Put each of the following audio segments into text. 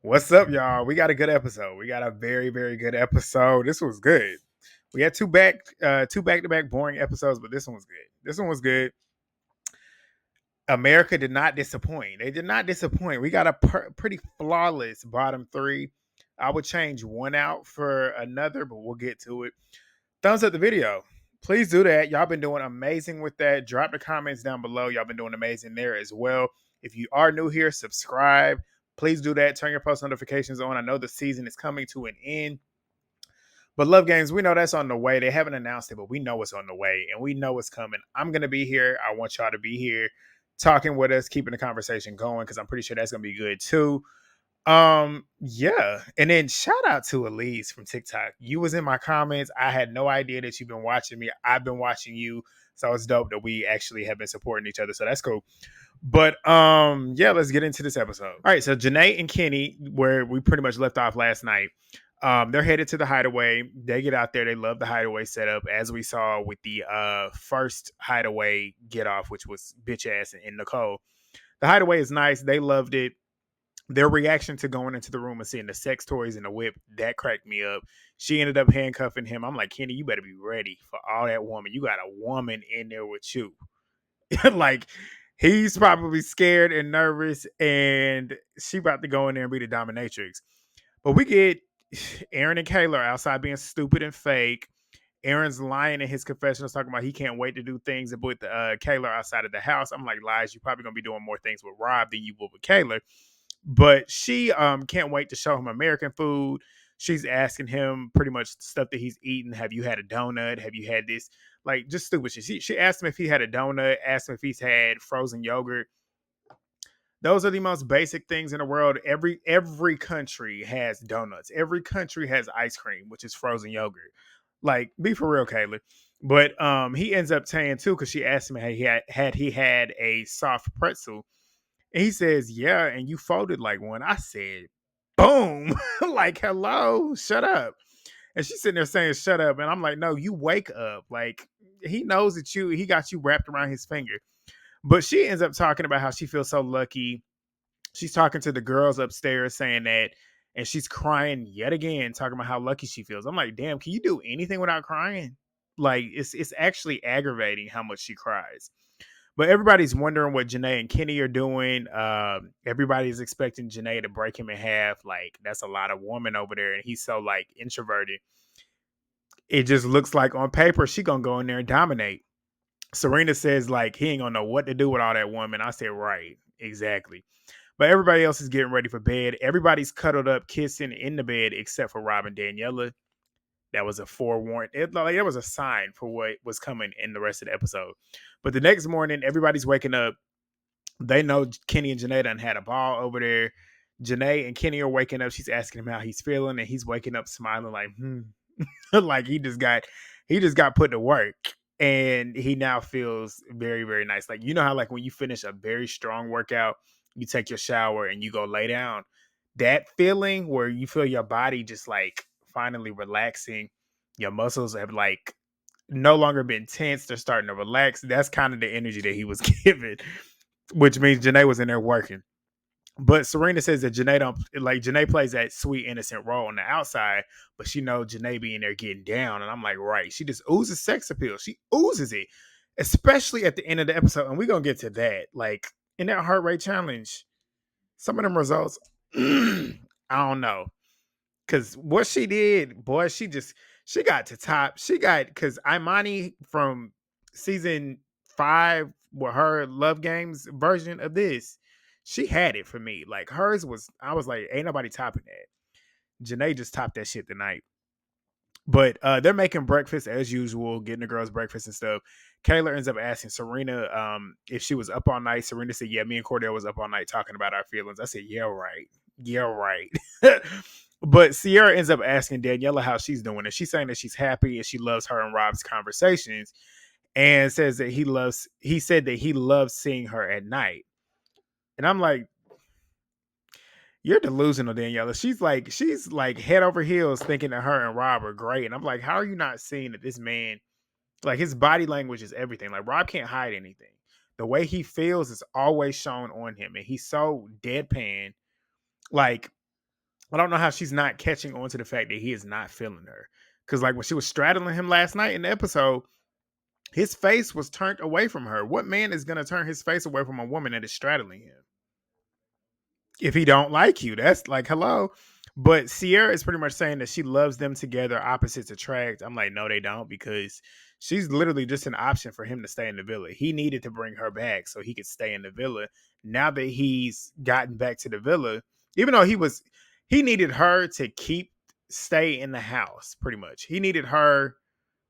What's up, y'all? We got a good episode. We got a very, very good episode. This was good. We had two back to back boring episodes, but this one was good. This one was good. America did not disappoint. They did not disappoint. We got a pretty flawless bottom three. I would change one out for another, but we'll get to it. Thumbs up the video. Please do that. Y'all been doing amazing with that. Drop the comments down below. Y'all been doing amazing there as well. If you are new here, subscribe. Please do that. Turn your post notifications on. I know the season is coming to an end. But Love Games, we know that's on the way. They haven't announced it, but we know it's on the way and we know it's coming. I'm going to be here. I want y'all to be here talking with us, keeping the conversation going because I'm pretty sure that's going to be good too. Yeah. And then shout out to Elise from TikTok. You was in my comments. I had no idea that you've been watching me. I've been watching you. So it's dope that we actually have been supporting each other. So that's cool. But yeah, let's get into this episode. All right, so Janae and Kenny, where we pretty much left off last night, they're headed to the Hideaway. They get out there. They love the Hideaway setup, as we saw with the first Hideaway get off, which was bitch ass and Nicole. The Hideaway is nice. They loved it. Their reaction to going into the room and seeing the sex toys and the whip, that cracked me up. She ended up handcuffing him. I'm like, Kenny, you better be ready for all that woman. You got a woman in there with you. Like, he's probably scared and nervous, and she about to go in there and be the dominatrix. But we get Aaron and Kayla outside being stupid and fake. Aaron's lying in his confessionals, talking about he can't wait to do things with Kayla outside of the house. I'm like, lies, you're probably going to be doing more things with Rob than you will with Kayla. But she can't wait to show him American food. She's asking him pretty much stuff that he's eaten. Have you had a donut? Have you had this? Like, just stupid shit. She asked him if he had a donut, asked him if he's had frozen yogurt. Those are the most basic things in the world. Every country has donuts. Every country has ice cream, which is frozen yogurt. Like, be for real, Kayla. But he ends up saying too, because she asked him had he had a soft pretzel. And he says, yeah, and you folded like one. I said, boom. Like, hello, shut up. And she's sitting there saying, shut up. And I'm like, no, you wake up. Like, he knows that he got you wrapped around his finger. But she ends up talking about how she feels so lucky. She's talking to the girls upstairs saying that, and she's crying yet again, talking about how lucky she feels. I'm like, damn, can you do anything without crying? Like, it's actually aggravating how much she cries. But everybody's wondering what Janae and Kenny are doing. Everybody's expecting Janae to break him in half. Like, that's a lot of woman over there, and he's so like introverted. It just looks like on paper she gonna go in there and dominate. Serena says like he ain't gonna know what to do with all that woman. I said, right, exactly. But everybody else is getting ready for bed. Everybody's cuddled up, kissing in the bed, except for Rob and Daniela. That was a forewarn. It was a sign for what was coming in the rest of the episode. But the next morning, everybody's waking up. They know Kenny and Janae done had a ball over there. Janae and Kenny are waking up. She's asking him how he's feeling, and he's waking up smiling like, like he just got put to work. And he now feels very, very nice. Like, you know how like when you finish a very strong workout, you take your shower and you go lay down. That feeling where you feel your body just like finally relaxing, your muscles have like no longer been tense, they're starting to relax. That's kind of the energy that he was given, which means Janae was in there working. But Serena says that Janae plays that sweet innocent role on the outside, but she knows Janae be in there getting down. And I'm like, right, she just oozes sex appeal. She oozes it, especially at the end of the episode. And we're gonna get to that. Like in that heart rate challenge, some of them results, I don't know. Cause what she did, boy, she got to top. She got because Imani from season 5 with her Love Games version of this, she had it for me. Like hers was, I was like, ain't nobody topping that. Janae just topped that shit tonight. But they're making breakfast as usual, getting the girls breakfast and stuff. Kayla ends up asking Serena if she was up all night. Serena said, yeah, me and Cordell was up all night talking about our feelings. I said, yeah, right. Yeah, right. But Sierra ends up asking Daniela how she's doing. And she's saying that she's happy and she loves her and Rob's conversations. And says that he said that he loves seeing her at night. And I'm like, you're delusional, Daniela. She's like head over heels thinking that her and Rob are great. And I'm like, how are you not seeing that this man, like his body language is everything. Like Rob can't hide anything. The way he feels is always shown on him. And he's so deadpan. Like I don't know how she's not catching on to the fact that he is not feeling her. Because, like, when she was straddling him last night in the episode, his face was turned away from her. What man is going to turn his face away from a woman that is straddling him? If he don't like you, that's like, hello. But Sierra is pretty much saying that she loves them together, opposites attract. I'm like, no, they don't, because she's literally just an option for him to stay in the villa. He needed to bring her back so he could stay in the villa. Now that he's gotten back to the villa, even though he needed her to stay in the house, pretty much. He needed her,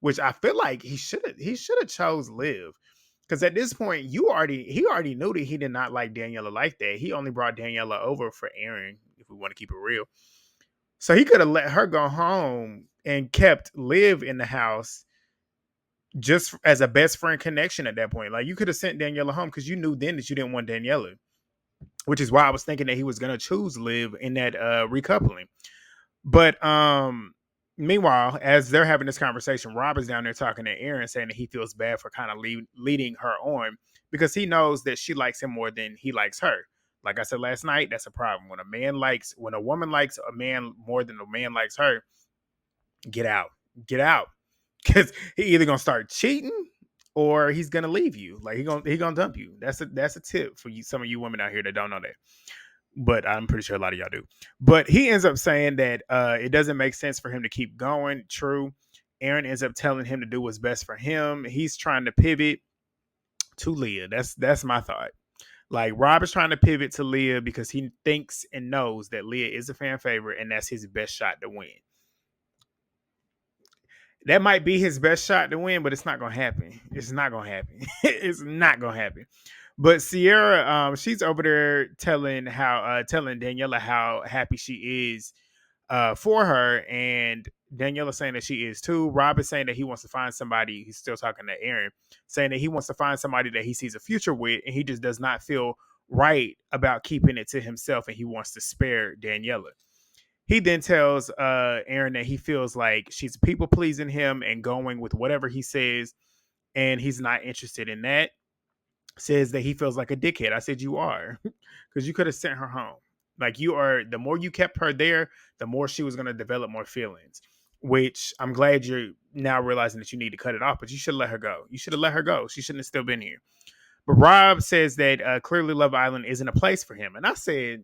which I feel like he should have chose Liv. Because at this point, he already knew that he did not like Daniela like that. He only brought Daniela over for Aaron, if we want to keep it real. So he could have let her go home and kept Liv in the house just as a best friend connection at that point. Like, you could have sent Daniela home because you knew then that you didn't want Daniela, which is why I was thinking that he was gonna choose Liv in that recoupling. But meanwhile, as they're having this conversation, Rob is down there talking to Aaron, saying that he feels bad for kind of leading her on because he knows that she likes him more than he likes her. Like I said last night, that's a problem. When a woman likes a man more than a man likes her, get out, get out, because he either gonna start cheating or he's gonna leave you. Like he gonna dump you. That's a tip for you, some of you women out here that don't know that, but I'm pretty sure a lot of y'all do. But he ends up saying that it doesn't make sense for him to keep going. True. Aaron ends up telling him to do what's best for him. He's trying to pivot to Leah. That's my thought. Like, Rob is trying to pivot to Leah because he thinks and knows that Leah is a fan favorite and that's his best shot to win. That might be his best shot to win, but it's not gonna happen. It's not gonna happen. It's not gonna happen. But Sierra, she's over there telling Daniela how happy she is for her, and Daniela saying that she is too. Rob is saying that he wants to find somebody. He's still talking to Aaron, saying that he wants to find somebody that he sees a future with, and he just does not feel right about keeping it to himself, and he wants to spare Daniela. He then tells Aaron that he feels like she's people pleasing him and going with whatever he says, and he's not interested in that. Says that he feels like a dickhead. I said, you are, because you could have sent her home. Like, you are, the more you kept her there, the more she was going to develop more feelings, which I'm glad you're now realizing that you need to cut it off, but you should let her go. You should have let her go. She shouldn't have still been here. But Rob says that clearly Love Island isn't a place for him. And I said,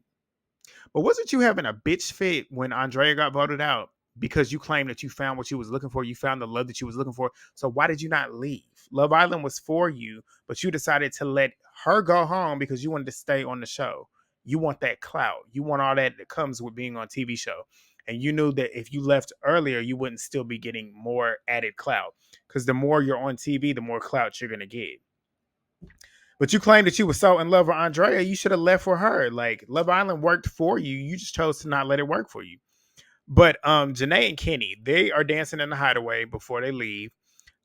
but wasn't you having a bitch fit when Andrea got voted out because you claimed that you found what you was looking for? You found the love that you was looking for. So why did you not leave? Love Island was for you, but you decided to let her go home because you wanted to stay on the show. You want that clout. You want all that comes with being on TV show. And you knew that if you left earlier, you wouldn't still be getting more added clout. Because the more you're on TV, the more clout you're going to get. But you claimed that you were so in love with Andrea, you should have left for her. Like, Love Island worked for you. You just chose to not let it work for you. But Janae and Kenny, they are dancing in the Hideaway before they leave.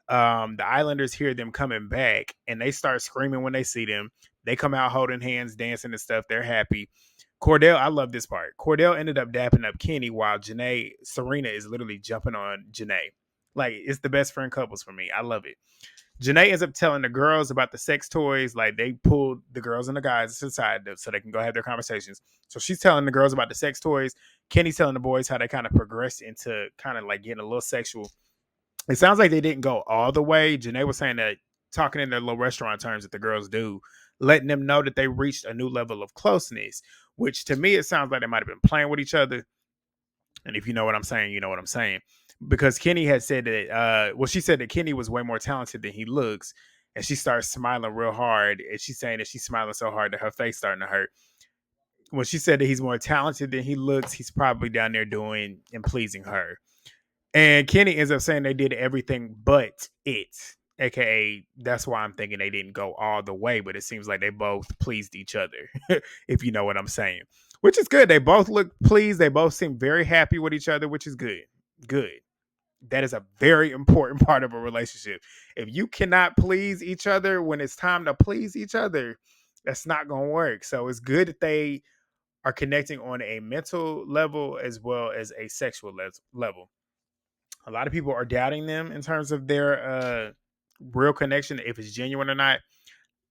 The Islanders hear them coming back and they start screaming when they see them. They come out holding hands, dancing and stuff. They're happy. Cordell, I love this part. Cordell ended up dapping up Kenny while Serena is literally jumping on Janae. Like, it's the best friend couples for me. I love it. Janae ends up telling the girls about the sex toys. Like, they pulled the girls and the guys aside so they can go have their conversations. So she's telling the girls about the sex toys. Kenny's telling the boys how they kind of progressed into kind of like getting a little sexual. It sounds like they didn't go all the way. Janae was saying that, talking in their little restaurant terms that the girls do, letting them know that they reached a new level of closeness, which to me, it sounds like they might have been playing with each other. And if you know what I'm saying, you know what I'm saying. Because Kenny had said that, she said that Kenny was way more talented than he looks. And she starts smiling real hard. And she's saying that she's smiling so hard that her face starting to hurt. When she said that he's more talented than he looks, he's probably down there doing and pleasing her. And Kenny ends up saying they did everything but it. AKA, that's why I'm thinking they didn't go all the way, but it seems like they both pleased each other, if you know what I'm saying. Which is good. They both look pleased. They both seem very happy with each other, which is good. Good. That is a very important part of a relationship. If you cannot please each other when it's time to please each other, that's not going to work. So it's good that they are connecting on a mental level as well as a sexual level. A lot of people are doubting them in terms of their real connection, if it's genuine or not.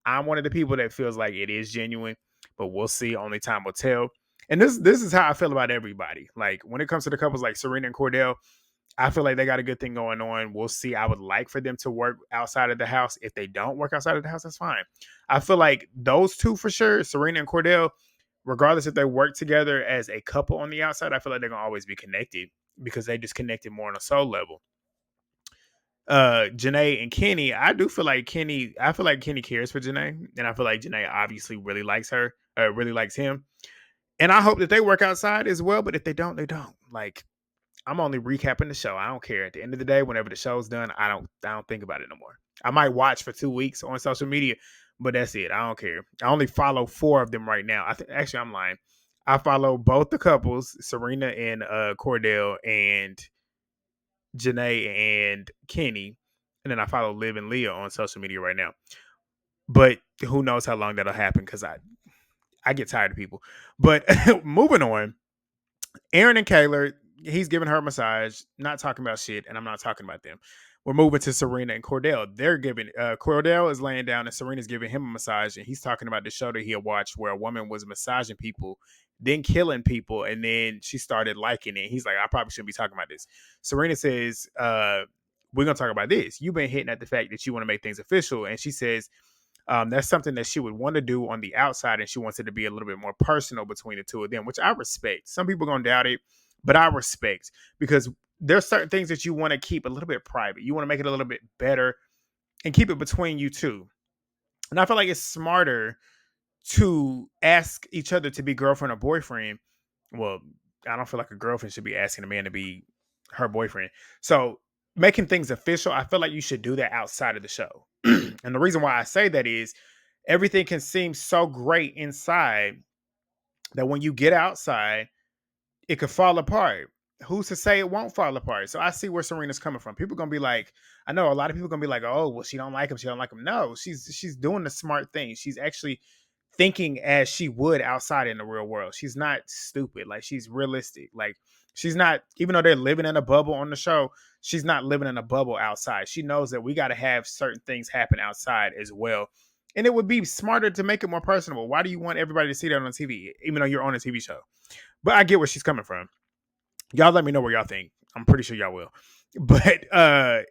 I'm one of the people that feels like it is genuine, but we'll see. Only time will tell. And this is how I feel about everybody. Like when it comes to the couples like Serena and Cordell, I feel like they got a good thing going on. We'll see. I would like for them to work outside of the house. If they don't work outside of the house, that's fine. I feel like those two for sure, Serena and Cordell, regardless if they work together as a couple on the outside, I feel like they're gonna always be connected because they just connected more on a soul level. Janae and Kenny, I feel like Kenny cares for Janae, and I feel like Janae obviously really likes her, really likes him. And I hope that they work outside as well, but if they don't, they don't. Like I'm only recapping the show. I don't care. At the end of the day, whenever the show's done, I don't think about it no more. I might watch for 2 weeks on social media, but that's it. I don't care. I only follow 4 of them right now. I think actually I'm lying. I follow both the couples, Serena and Cordell, and Janae and Kenny, and then I follow Liv and Leah on social media right now. But who knows how long that'll happen because I get tired of people. But moving on, Aaron and Kayla, he's giving her a massage, not talking about shit, and I'm not talking about them. We're moving to Serena and Cordell. They're giving Cordell is laying down and Serena's giving him a massage, and he's talking about the show that he had watched where a woman was massaging people, then killing people, and then she started liking it. He's like, I probably shouldn't be talking about this. Serena says, we're gonna talk about this. You've been hitting at the fact that you want to make things official, and she says, that's something that she would want to do on the outside, and she wants it to be a little bit more personal between the two of them, which I respect. Some people are gonna doubt it, but I respect because there's certain things that you want to keep a little bit private. You want to make it a little bit better and keep it between you two. And I feel like it's smarter to ask each other to be girlfriend or boyfriend. Well, I don't feel like a girlfriend should be asking a man to be her boyfriend. So making things official, I feel like you should do that outside of the show. And the reason why I say that is everything can seem so great inside that when you get outside, it could fall apart. Who's to say it won't fall apart? So I see where Serena's coming from. People gonna be like, I know a lot of people gonna be like, oh, well, she don't like him. She don't like him. No, she's doing the smart thing. She's actually thinking as she would outside in the real world. She's not stupid. Like she's realistic. Like she's not, even though they're living in a bubble on the show, she's not living in a bubble outside. She knows that we got to have certain things happen outside as well. And it would be smarter to make it more personable. Why do you want everybody to see that on TV, even though you're on a TV show? But I get where she's coming from. Y'all let me know what y'all think. I'm pretty sure y'all will. But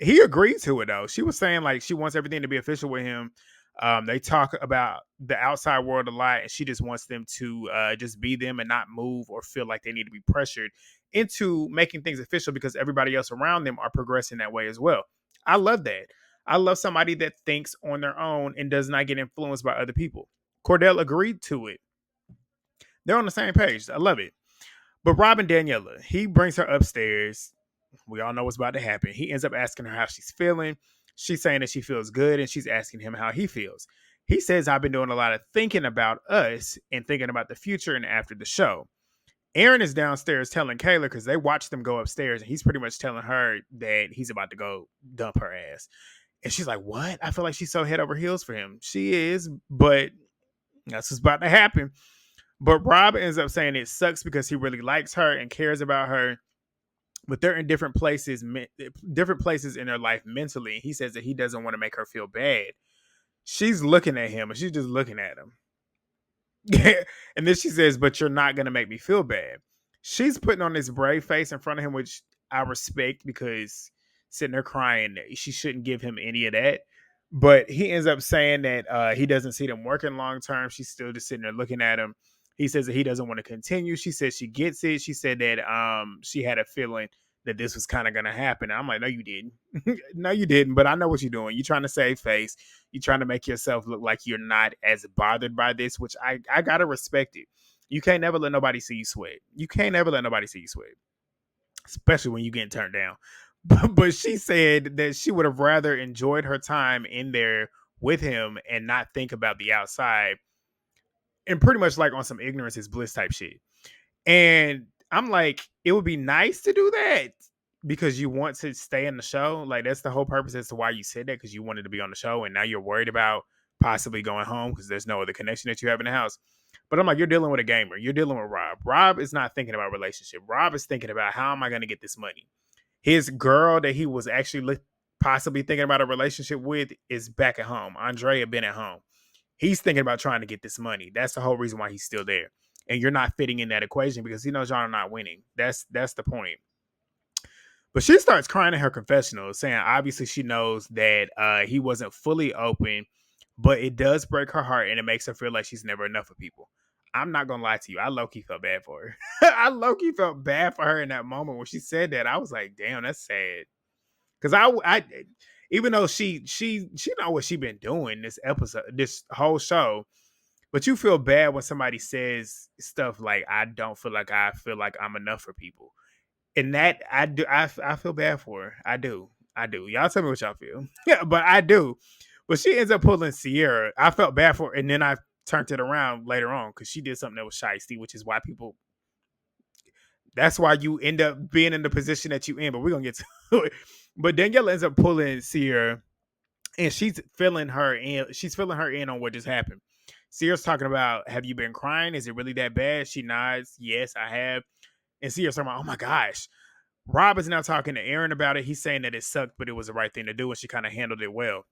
he agreed to it though. She was saying like she wants everything to be official with him. They talk about the outside world a lot, and she just wants them to just be them and not move or feel like they need to be pressured into making things official because everybody else around them are progressing that way as well. I love that. I love somebody that thinks on their own and does not get influenced by other people. Cordell agreed to it. They're on the same page. I love it. But Rob and Daniela, he brings her upstairs. We all know what's about to happen. He ends up asking her how she's feeling. She's saying that she feels good, and she's asking him how he feels. He says, I've been doing a lot of thinking about us and thinking about the future and after the show. Aaron is downstairs telling Kayla because they watched them go upstairs, and he's pretty much telling her that he's about to go dump her ass. And she's like, what? I feel like she's so head over heels for him. She is, but that's what's about to happen. But Rob ends up saying it sucks because he really likes her and cares about her, but they're in different places in their life mentally. He says that he doesn't want to make her feel bad. She's looking at him and she's just looking at him. And then she says, but you're not going to make me feel bad. She's putting on this brave face in front of him, which I respect because sitting there crying, she shouldn't give him any of that. But he ends up saying that he doesn't see them working long term. She's still just sitting there looking at him. He says that he doesn't want to continue. She says she gets it. She said that she had a feeling that this was kind of going to happen. And I'm like, no, you didn't. No, you didn't. But I know what you're doing. You're trying to save face. You're trying to make yourself look like you're not as bothered by this, which I got to respect it. You can't never let nobody see you sweat. You can't ever let nobody see you sweat, especially when you're getting turned down. But she said that she would have rather enjoyed her time in there with him and not think about the outside and pretty much like on some ignorance is bliss type shit. And I'm like, it would be nice to do that because you want to stay in the show. Like that's the whole purpose as to why you said that, because you wanted to be on the show and now you're worried about possibly going home because there's no other connection that you have in the house. But I'm like, you're dealing with a gamer. You're dealing with Rob. Rob is not thinking about relationship. Rob is thinking about how am I going to get this money? His girl that he was actually possibly thinking about a relationship with is back at home. Andrea been at home. He's thinking about trying to get this money. That's the whole reason why he's still there. and you're not fitting in that equation because he knows y'all are not winning. That's the point. But she starts crying in her confessional, saying obviously she knows that he wasn't fully open, but it does break her heart and it makes her feel like she's never enough for people. I'm not gonna lie to you. I low key felt bad for her. I low key felt bad for her in that moment when she said that. I was like, damn, that's sad. Because even though she know what she been doing this episode, this whole show, but you feel bad when somebody says stuff like, "I don't feel like I feel like I'm enough for people." And that I do, I feel bad for her. I do. Y'all tell me what y'all feel. Yeah, but I do. But she ends up pulling Sierra. I felt bad for her, and then I turned it around later on because she did something that was shiesty, which is why people. That's why you end up being in the position that you in. But we're gonna get to it. But Daniela ends up pulling Sierra, and she's filling her in. She's filling her in on what just happened. Sierra's talking about, "Have you been crying? Is it really that bad?" She nods. Yes, I have. And Sierra's talking about, "Oh my gosh." Rob is now talking to Aaron about it. He's saying that it sucked, but it was the right thing to do, and she kind of handled it well.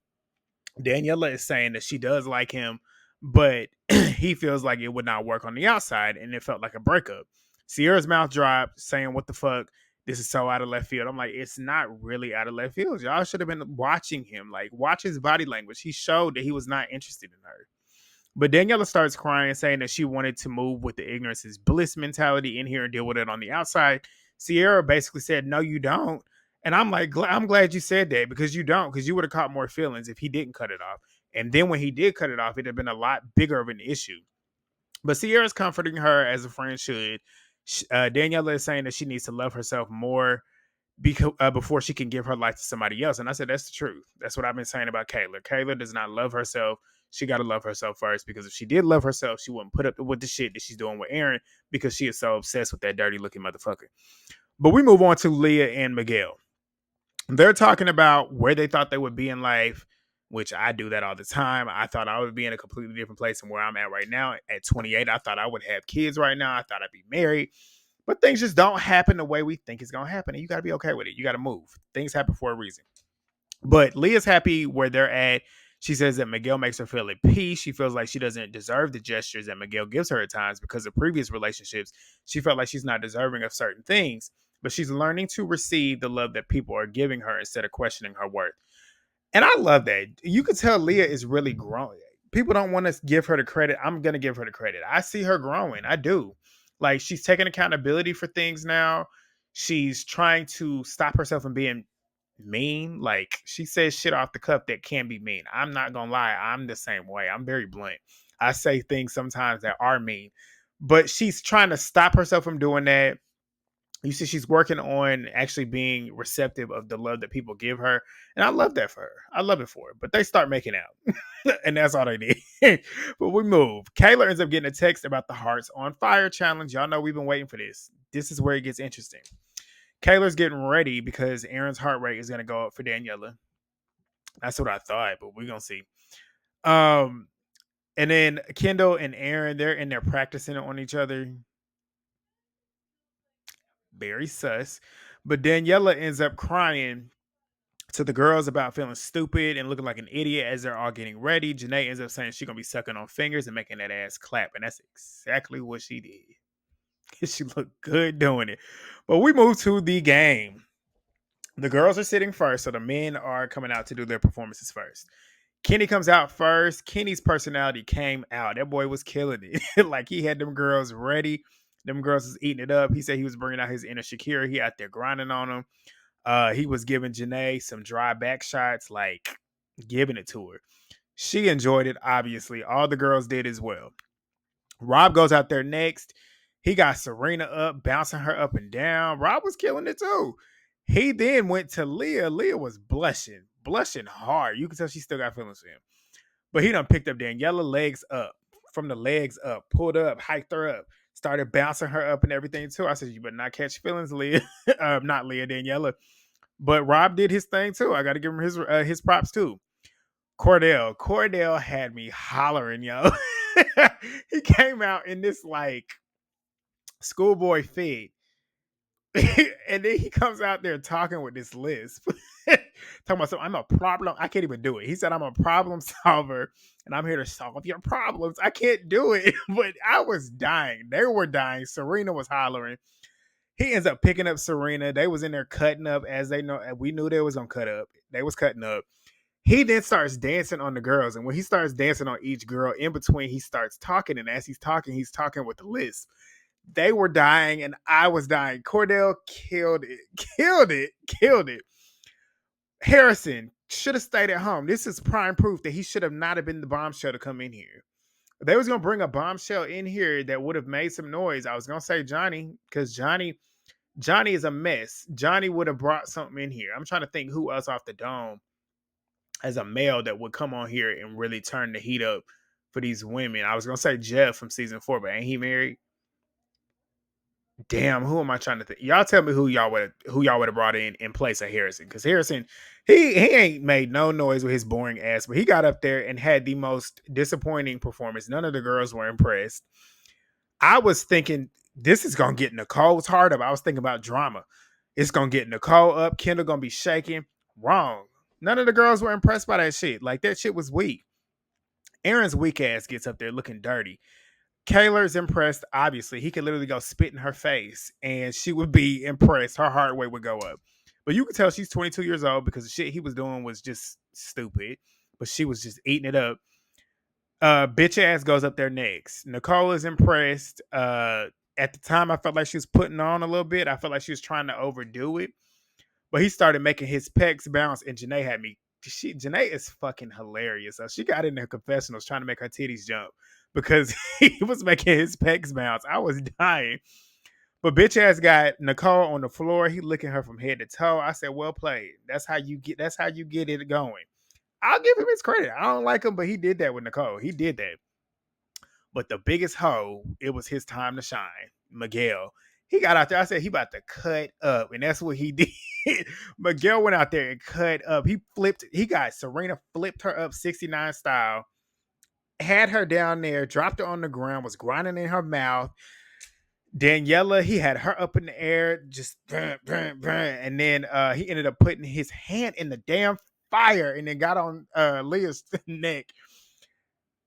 Daniela is saying that she does like him, but he feels like it would not work on the outside, and it felt like a breakup. Sierra's mouth dropped, saying, "What the fuck? This is so out of left field." I'm like, it's not really out of left field. Y'all should have been watching him. Like, watch his body language. He showed that he was not interested in her. But Daniela starts crying, saying that she wanted to move with the ignorance is bliss mentality in here and deal with it on the outside. Sierra basically said, "No, you don't." And I'm like, I'm glad you said that because you don't, because you would have caught more feelings if he didn't cut it off. And then when he did cut it off, it'd have been a lot bigger of an issue. But Sierra's comforting her as a friend should. Daniela is saying that she needs to love herself more because before she can give her life to somebody else. And I said, that's the truth. That's what I've been saying about Kayla. Kayla does not love herself. She got to love herself first, because if she did love herself, she wouldn't put up with the shit that she's doing with Aaron, because she is so obsessed with that dirty looking motherfucker. But we move on to Leah and Miguel. They're talking about where they thought they would be in life, which I do that all the time. I thought I would be in a completely different place than where I'm at right now. At 28, I thought I would have kids right now. I thought I'd be married. But things just don't happen the way we think it's going to happen. And you got to be okay with it. You got to move. Things happen for a reason. But Leah's happy where they're at. She says that Miguel makes her feel at peace. She feels like she doesn't deserve the gestures that Miguel gives her at times because of previous relationships. She felt like she's not deserving of certain things, but she's learning to receive the love that people are giving her instead of questioning her worth. And I love that. You could tell Leah is really growing. People don't want to give her the credit. I'm going to give her the credit. I see her growing. I do. Like, she's taking accountability for things now. She's trying to stop herself from being mean. Like, she says shit off the cuff that can be mean. I'm not going to lie. I'm the same way. I'm very blunt. I say things sometimes that are mean. But she's trying to stop herself from doing that. You see, she's working on actually being receptive of the love that people give her. And I love that for her. I love it for her. But they start making out. And that's all they need. But we move. Kayla ends up getting a text about the Hearts on Fire challenge. Y'all know we've been waiting for this. This is where it gets interesting. Kayla's getting ready because Aaron's heart rate is going to go up for Daniela. That's what I thought, but we're going to see. And then Kendall and Aaron, they're in there practicing on each other. Very sus. But Daniela ends up crying to the girls about feeling stupid and looking like an idiot as they're all getting ready. Janae ends up saying she's going to be sucking on fingers and making that ass clap. And that's exactly what she did. She looked good doing it. But we move to the game. The girls are sitting first, so the men are coming out to do their performances first. Kenny comes out first. Kenny's personality came out. That boy was killing it. Like, he had them girls ready. Them girls was eating it up. He said he was bringing out his inner Shakira. He out there grinding on them. He was giving Janae some dry back shots, like giving it to her. She enjoyed it, obviously. All the girls did as well. Rob goes out there next. He got Serena up, bouncing her up and down. Rob was killing it too. He then went to Leah. Leah was blushing hard. You can tell she still got feelings for him. But he done picked up Daniela legs up, from the legs up, pulled her up, hiked her up, started bouncing her up and everything too. I said, you better not catch feelings, Leah. Not Leah, Daniela. But Rob did his thing too. I got to give him his props too. Cordell had me hollering, yo. He came out in this like schoolboy fit And then he comes out there talking with this lisp. Talking about something, I'm a problem. I can't even do it. He said, I'm a problem solver and I'm here to solve your problems. I can't do it. But I was dying. They were dying. Serena was hollering. He ends up picking up Serena. They was in there cutting up as they know. We knew they was gonna cut up. They was cutting up. He then starts dancing on the girls. And when he starts dancing on each girl, in between, he starts talking. And as he's talking with the list. They were dying and I was dying. Cordell killed it. Killed it. Killed it. Harrison should have stayed at home. This is prime proof that he should have not have been the bombshell to come in here. They was gonna bring a bombshell in here that would have made some noise. I was gonna say Johnny, because Johnny is a mess. Johnny would have brought something in here. I'm trying to think who else off the dome as a male that would come on here and really turn the heat up for these women. I was gonna say Jeff from season 4, but ain't he married? Damn, who am I trying to think? Y'all tell me who y'all would have brought in place of Harrison. Because Harrison, he ain't made no noise with his boring ass, but he got up there and had the most disappointing performance. None of the girls were impressed. I was thinking this is gonna get Nicole's heart up. I was thinking about drama. It's gonna get Nicole up. Kendall gonna be shaking. Wrong. None of the girls were impressed by that shit. Like that shit was weak. Aaron's weak ass gets up there looking dirty. Kayla's impressed. Obviously, he could literally go spit in her face and she would be impressed. Her heart rate would go up. But you could tell she's 22 years old because the shit he was doing was just stupid. But she was just eating it up. Bitch ass goes up there next. Nicole is impressed. At the time, I felt like she was putting on a little bit. I felt like she was trying to overdo it. But he started making his pecs bounce, and Janae had me. Janae is fucking hilarious. So she got in her confessionals trying to make her titties jump because he was making his pecs bounce. I was dying. But bitch ass got Nicole on the floor. He licking her from head to toe. I said, well played. That's how you get it going. I'll give him his credit. I don't like him, but he did that with Nicole. He did that. But the biggest hoe, it was his time to shine. Miguel. He got out there. I said he about to cut up. And that's what he did. Miguel went out there and cut up. He got Serena flipped her up 69 style. Had her down there, dropped her on the ground, was grinding in her mouth. Daniela, he had her up in the air, just and then he ended up putting his hand in the damn fire and then got on Leah's neck.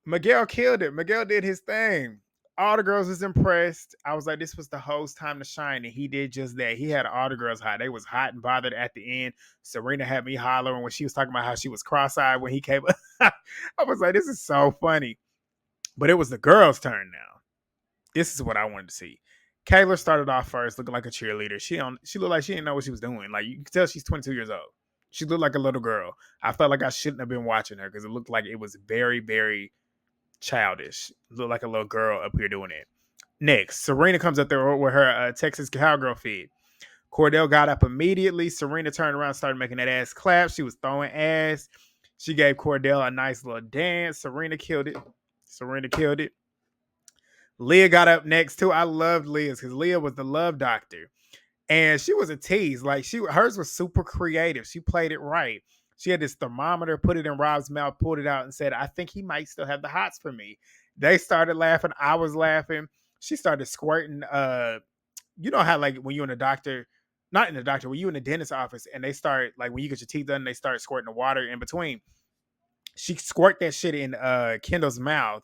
Miguel killed it. Miguel did his thing. All the girls was impressed. I was like, this was the host time to shine, and he did just that. He had all the girls hot. They was hot and bothered at the end. Serena had me hollering when she was talking about how she was cross-eyed when he came up. I was like, this is so funny. But it was the girls' turn now. This is what I wanted to see. Kayla started off first, looking like a cheerleader. She looked like she didn't know what she was doing. Like you can tell she's 22 years old. She looked like a little girl. I felt like I shouldn't have been watching her because it looked like it was very, very childish. Looked like a little girl up here doing it. Next, Serena comes up there with her Texas cowgirl feed. Cordell got up immediately. Serena turned around, started making that ass clap. She was throwing ass. She gave Cordell a nice little dance. Serena killed it. Leah got up next too. I loved Leah's because Leah was the love doctor. And she was a tease. Like hers was super creative. She played it right. She had this thermometer, put it in Rob's mouth, pulled it out, and said, I think he might still have the hots for me. They started laughing. I was laughing. She started squirting. You know how like when you're in a doctor, not in the doctor, when you in the dentist office and they start like when you get your teeth done, they start squirting the water in between. She squirt that shit in Kendall's mouth.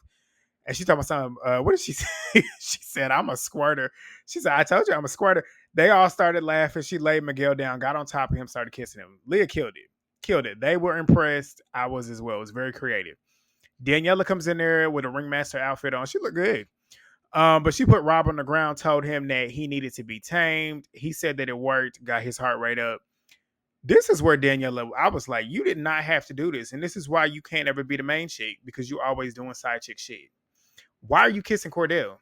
And she talking about something. What did she say? She said, I'm a squirter. She said, I told you I'm a squirter. They all started laughing. She laid Miguel down, got on top of him, started kissing him. Leah killed it. They were impressed. I was as well. It was very creative. Daniela comes in there with a ringmaster outfit on. She looked good. But she put Rob on the ground, told him that he needed to be tamed. He said that it worked, got his heart rate up. This is where Daniela, I was like, you did not have to do this. And this is why you can't ever be the main chick because you're always doing side chick shit. Why are you kissing Cordell?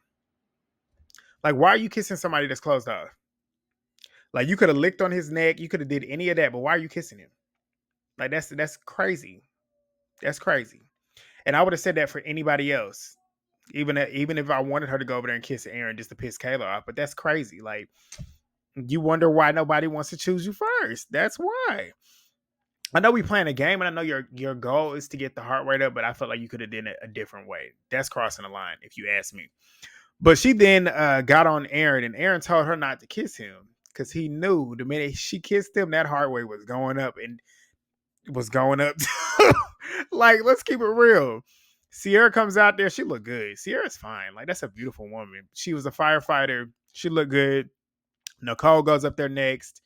Like, why are you kissing somebody that's closed off? Like, you could have licked on his neck. You could have did any of that, but why are you kissing him? Like, that's crazy. That's crazy. And I would have said that for anybody else. Even if I wanted her to go over there and kiss Aaron just to piss Kayla off. But that's crazy. Like, you wonder why nobody wants to choose you first. That's why. I know we playing a game, and I know your goal is to get the heart rate up, but I felt like you could have done it a different way. That's crossing the line, if you ask me. But she then got on Aaron, and Aaron told her not to kiss him. because he knew the minute she kissed him, that heart rate was going up and was going up. Like, let's keep it real. Sierra comes out there. She looked good. Sierra's fine. Like, that's a beautiful woman. She was a firefighter. She looked good. Nicole goes up there next.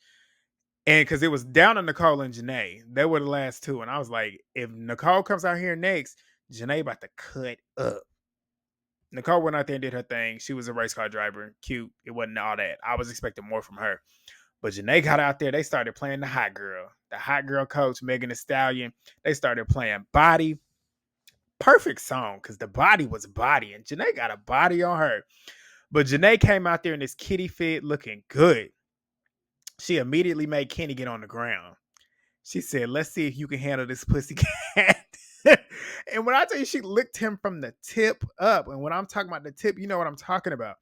And because it was down to Nicole and Janae, they were the last two. And I was like, if Nicole comes out here next, Janae about to cut up. Nicole went out there and did her thing. She was a race car driver. Cute. It wasn't all that. I was expecting more from her. But Janae got out there. They started playing the hot girl. The hot girl coach, Megan Thee Stallion. They started playing Body. Perfect song because the body was body. And Janae got a body on her. But Janae came out there in this kitty fit looking good. She immediately made Kenny get on the ground. She said, let's see if you can handle this pussy cat. And when I tell you she licked him from the tip up, and when I'm talking about the tip, you know what I'm talking about.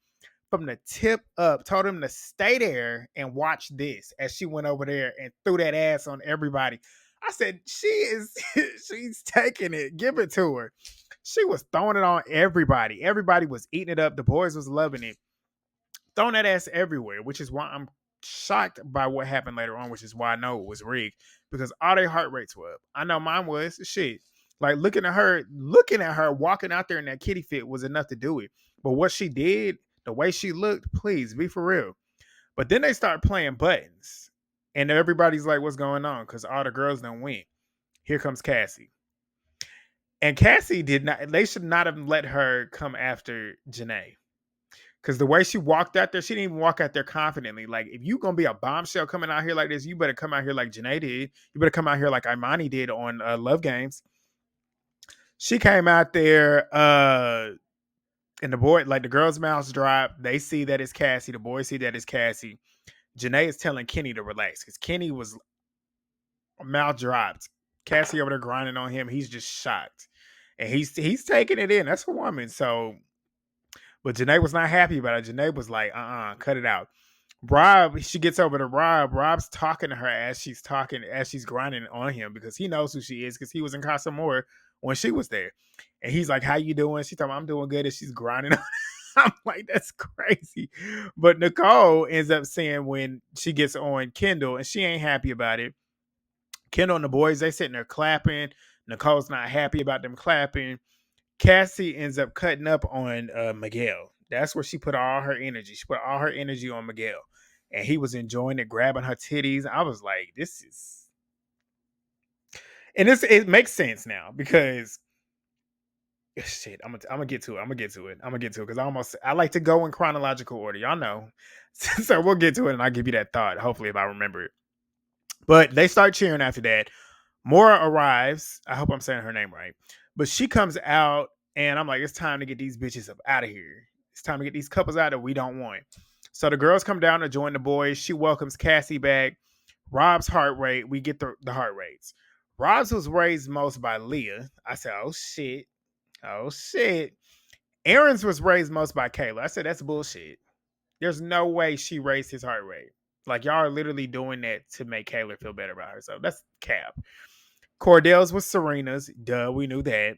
From the tip up, told him to stay there and watch this as she went over there and threw that ass on everybody. I said, she's taking it. Give it to her. She was throwing it on everybody. Everybody was eating it up. The boys was loving it. Throwing that ass everywhere, which is why I'm shocked by what happened later on, which is why I know it was rigged because all their heart rates were up. I know mine was shit. Like looking at her walking out there in that kitty fit was enough to do it. But what she did, the way she looked, please be for real. But then they start playing buttons, and everybody's like, "What's going on?" Because all the girls done went. Here comes Cassie, and Cassie did not. They should not have let her come after Janae. Because the way she walked out there, she didn't even walk out there confidently. Like, if you going to be a bombshell coming out here like this, you better come out here like Janae did. You better come out here like Imani did on Love Games. She came out there, and the girls' mouths drop. They see that it's Cassie. The boys see that it's Cassie. Janae is telling Kenny to relax because Kenny was mouth dropped. Cassie over there grinding on him. He's just shocked. And he's taking it in. That's a woman. So... But Janae was not happy about it. Janae was like, cut it out. Rob, she gets over to Rob. Rob's talking to her as she's grinding on him because he knows who she is because he was in Casa More when she was there. And he's like, how you doing? She's talking, I'm doing good. And she's grinding on I'm like, that's crazy. But Nicole ends up saying when she gets on Kendall and she ain't happy about it. Kendall and the boys, they sitting there clapping. Nicole's not happy about them clapping. Cassie ends up cutting up on Miguel. That's where she put all her energy. She put all her energy on Miguel. And he was enjoying it, grabbing her titties. I was like, this is... And it makes sense now because... Shit, I'm gonna get to it. Because I like to go in chronological order. Y'all know. So we'll get to it and I'll give you that thought, hopefully, if I remember it. But they start cheering after that. Maura arrives. I hope I'm saying her name right. But she comes out, and I'm like, it's time to get these bitches up out of here. It's time to get these couples out that we don't want. So the girls come down to join the boys. She welcomes Cassie back. Rob's heart rate, we get the heart rates. Rob's was raised most by Leah. I said, oh, shit. Oh, shit. Aaron's was raised most by Kayla. I said, that's bullshit. There's no way she raised his heart rate. Like, y'all are literally doing that to make Kayla feel better about herself. That's cap. Cordell's was Serena's. Duh, we knew that.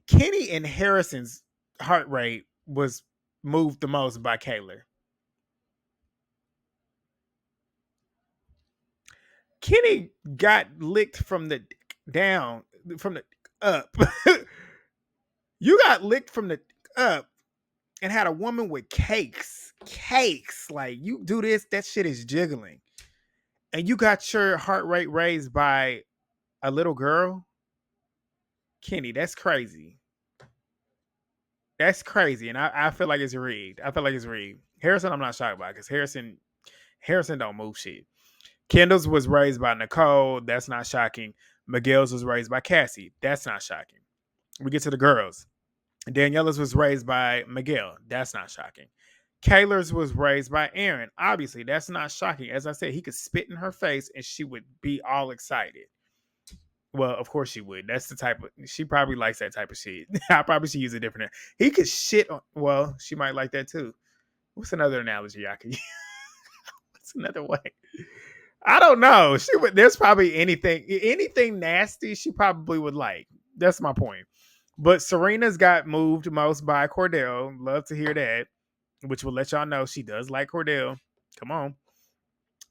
Kenny and Harrison's heart rate was moved the most by Kayla. Kenny got licked from the down, from the up. You got licked from the up and had a woman with cakes. Cakes. Like, you do this, that shit is jiggling. And you got your heart rate raised by a little girl? Kenny, that's crazy. That's crazy. And I feel like it's rigged. Harrison, I'm not shocked by because Harrison don't move shit. Kendall's was raised by Nicole. That's not shocking. Miguel's was raised by Cassie. That's not shocking. We get to the girls. Daniela's was raised by Miguel. That's not shocking. Kayla's was raised by Aaron. Obviously, that's not shocking. As I said, he could spit in her face and she would be all excited. Well, of course she would. That's the type of... She probably likes that type of shit. I probably should use a different... He could shit on... Well, she might like that too. What's another analogy I could use? What's another way? I don't know. She would... There's probably anything nasty she probably would like. That's my point. But Serena's got moved most by Cordell. Love to hear that. Which will let y'all know she does like Cordell. Come on.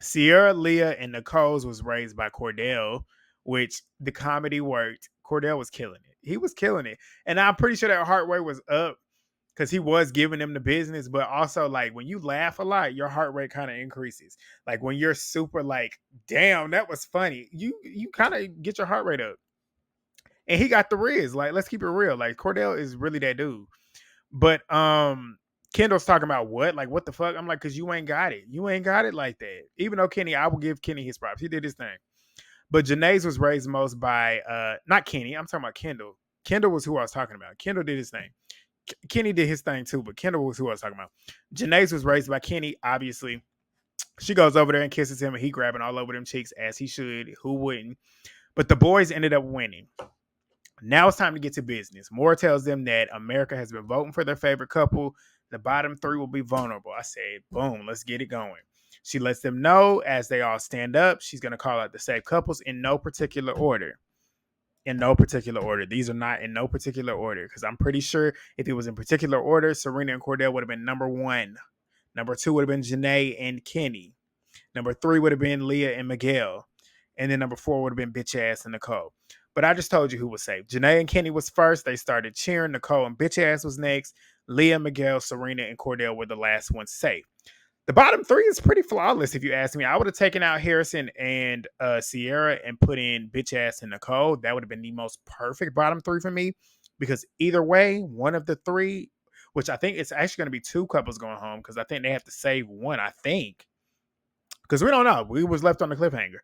Sierra, Leah, and Nicole's was raised by Cordell, which the comedy worked. Cordell was killing it. He was killing it. And I'm pretty sure that heart rate was up because he was giving them the business. But also, like, when you laugh a lot, your heart rate kind of increases. Like, when you're super like, damn, that was funny, you kind of get your heart rate up. And he got the Riz. Like, let's keep it real. Like, Cordell is really that dude. But Kendall's talking about what? Like, what the fuck? I'm like, cause you ain't got it. You ain't got it like that. Even though Kenny, I will give Kenny his props. He did his thing. But Janae's was raised most by not Kenny. I'm talking about Kendall. Kendall was who I was talking about. Kendall did his thing. Kenny did his thing too, but Kendall was who I was talking about. Janae's was raised by Kenny, obviously. She goes over there and kisses him, and he grabbing all over them cheeks as he should. Who wouldn't? But the boys ended up winning. Now it's time to get to business. Moore tells them that America has been voting for their favorite couple. The bottom three will be vulnerable. I said, boom, let's get it going. She lets them know as they all stand up. She's going to call out the safe couples in no particular order. In no particular order. These are not in no particular order because I'm pretty sure if it was in particular order, Serena and Cordell would have been number one. Number two would have been Janae and Kenny. Number three would have been Leah and Miguel. And then number four would have been bitch ass and Nicole. But I just told you who was safe. Janae and Kenny was first. They started cheering. Nicole and bitch ass was next. Leah, Miguel, Serena, and Cordell were the last ones safe. The bottom three is pretty flawless, if you ask me. I would have taken out Harrison and Sierra and put in bitch ass and Nicole. That would have been the most perfect bottom three for me because either way, one of the three, which I think it's actually going to be two couples going home because I think they have to save one, I think. Because we don't know. We was left on the cliffhanger.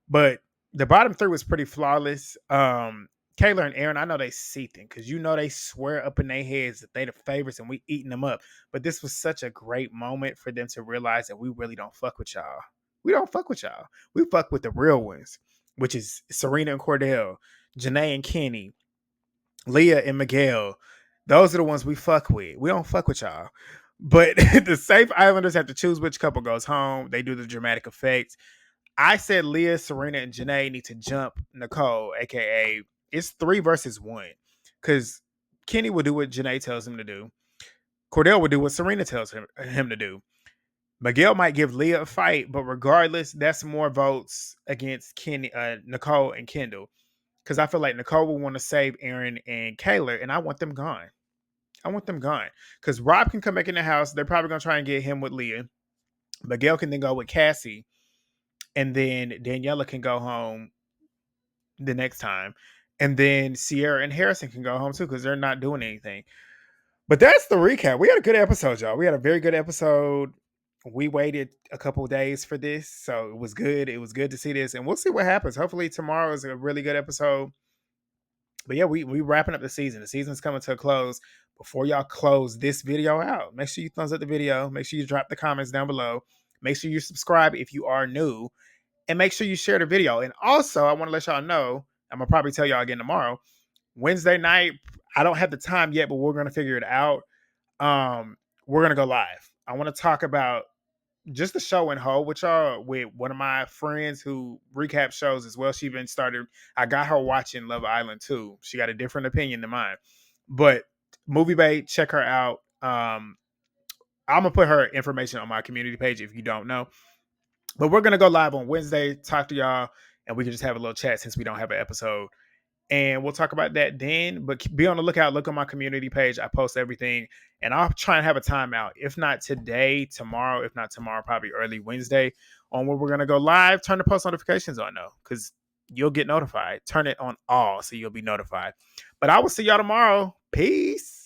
But the bottom three was pretty flawless. Kayla and Aaron, I know they seething because you know they swear up in their heads that they the favorites and we eating them up. But this was such a great moment for them to realize that we really don't fuck with y'all. We don't fuck with y'all. We fuck with the real ones, which is Serena and Cordell, Janae and Kenny, Leah and Miguel. Those are the ones we fuck with. We don't fuck with y'all. But the safe islanders have to choose which couple goes home. They do the dramatic effects. I said Leah, Serena, and Janae need to jump Nicole, aka it's 3 versus 1. Because Kenny will do what Janae tells him to do. Cordell will do what Serena tells him to do. Miguel might give Leah a fight, but regardless, that's more votes against Kenny, Nicole, and Kendall. Because I feel like Nicole will want to save Aaron and Kayla, and I want them gone. I want them gone. Because Rob can come back in the house. They're probably going to try and get him with Leah. Miguel can then go with Cassie. And then Daniela can go home the next time. And then Sierra and Harrison can go home too because they're not doing anything. But that's the recap. We had a good episode, y'all. We had a very good episode. We waited a couple days for this, so it was good. It was good to see this, and we'll see what happens. Hopefully tomorrow is a really good episode. But yeah, we wrapping up the season. The season's coming to a close. Before y'all close this video out, make sure you thumbs up the video. Make sure you drop the comments down below. Make sure you subscribe if you are new. And make sure you share the video. And also, I want to let y'all know, I'm going to probably tell y'all again tomorrow, Wednesday night, I don't have the time yet, but we're going to figure it out. We're going to go live. I want to talk about just the show in whole with y'all with one of my friends who recap shows as well. She even started, I got her watching Love Island too. She got a different opinion than mine. But Movie Bait, check her out. I'm going to put her information on my community page if you don't know. But we're going to go live on Wednesday, talk to y'all, and we can just have a little chat since we don't have an episode. And we'll talk about that then. But be on the lookout. Look on my community page. I post everything. And I'll try and have a timeout. If not today, tomorrow. If not tomorrow, probably early Wednesday on when we're going to go live. Turn the post notifications on, though, because you'll get notified. Turn it on all so you'll be notified. But I will see y'all tomorrow. Peace.